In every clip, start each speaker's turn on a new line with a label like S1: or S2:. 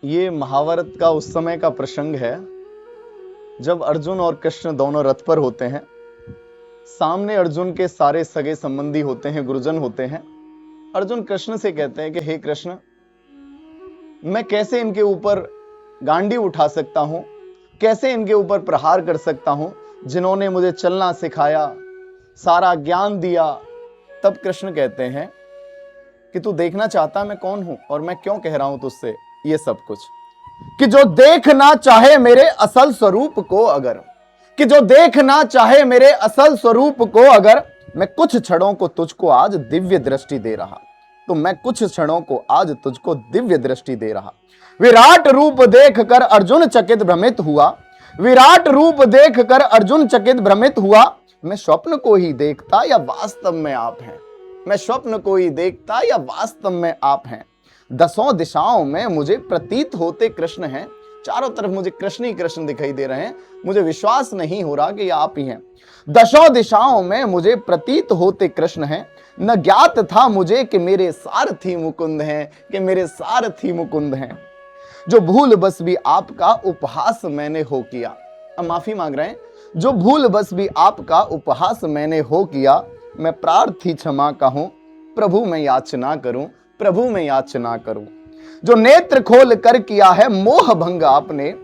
S1: ये महाभारत का उस समय का प्रसंग है जब अर्जुन और कृष्ण दोनों रथ पर होते हैं। सामने अर्जुन के सारे सगे संबंधी होते हैं, गुरुजन होते हैं। अर्जुन कृष्ण से कहते हैं कि हे कृष्ण, मैं कैसे इनके ऊपर गांडी उठा सकता हूं, कैसे इनके ऊपर प्रहार कर सकता हूं जिन्होंने मुझे चलना सिखाया, सारा ज्ञान दिया। तब कृष्ण कहते हैं कि तू देखना चाहता मैं कौन हूं और मैं क्यों कह रहा हूं तुझसे ये सब कुछ, कि जो देखना चाहे मेरे असल स्वरूप को अगर, कि जो देखना चाहे मेरे असल स्वरूप को अगर, मैं कुछ क्षणों को तुझको आज दिव्य दृष्टि दे रहा, तो मैं कुछ क्षणों को आज तुझको दिव्य दृष्टि दे रहा। विराट रूप देखकर अर्जुन चकित भ्रमित हुआ, विराट रूप देखकर अर्जुन चकित भ्रमित हुआ। मैं स्वप्न को ही देखता या वास्तव में आप हैं, मैं स्वप्न को ही देखता या वास्तव में आप हैं। दसों दिशाओं में मुझे प्रतीत होते कृष्ण हैं, चारों तरफ मुझे कृष्ण ही कृष्ण दिखाई दे रहे हैं। मुझे विश्वास नहीं हो रहा कि ये आप ही हैं। दसों दिशाओं में मुझे प्रतीत होते कृष्ण हैं। न ज्ञात था मुझे कि मेरे सारथी मुकुंद हैं, कि मेरे सारथी मुकुंद हैं। जो भूल बस भी आपका उपहास मैंने हो किया, अब माफी मांग रहे हैं, जो भूल बस भी आपका उपहास मैंने हो किया। मैं प्रार्थी क्षमा कहूं, प्रभु मैं याचना करूं, प्रभु मैं याचना करूं। जो नेत्र खोल कर किया है मोह भंग आपने,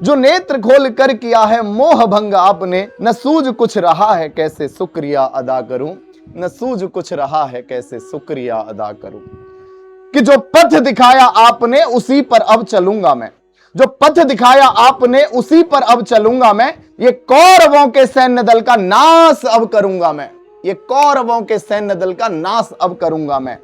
S1: जो नेत्र खोल कर किया है मोह भंग आपने। न सूझ कुछ रहा है कैसे शुक्रिया अदा करूं, न सूझ कुछ रहा है कैसे शुक्रिया अदा करूं। कि जो पथ दिखाया आपने उसी पर अब चलूंगा मैं, जो पथ दिखाया आपने उसी पर अब चलूंगा मैं। ये कौरवों के सैन्य दल का नाश अब करूंगा मैं, ये कौरवों के सैन्य दल का नाश अब करूंगा मैं।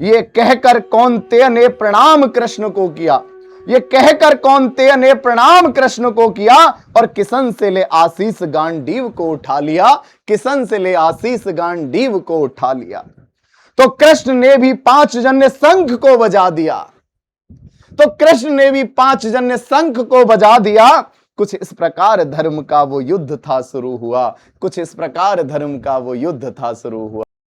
S1: ये कहकर कौन्तेय ने प्रणाम कृष्ण को किया, ये कहकर कौन्तेय ने प्रणाम कृष्ण को किया। और किसन से ले आशीष गांडीव को उठा लिया, किसन से ले आशीष गांडीव को उठा लिया। तो कृष्ण ने भी 5 जन्य शंख को बजा दिया, तो कृष्ण ने भी 5 जन्य शंख को बजा दिया। कुछ इस प्रकार धर्म का वो युद्ध था शुरू हुआ, कुछ इस प्रकार धर्म का वो युद्ध था शुरू हुआ।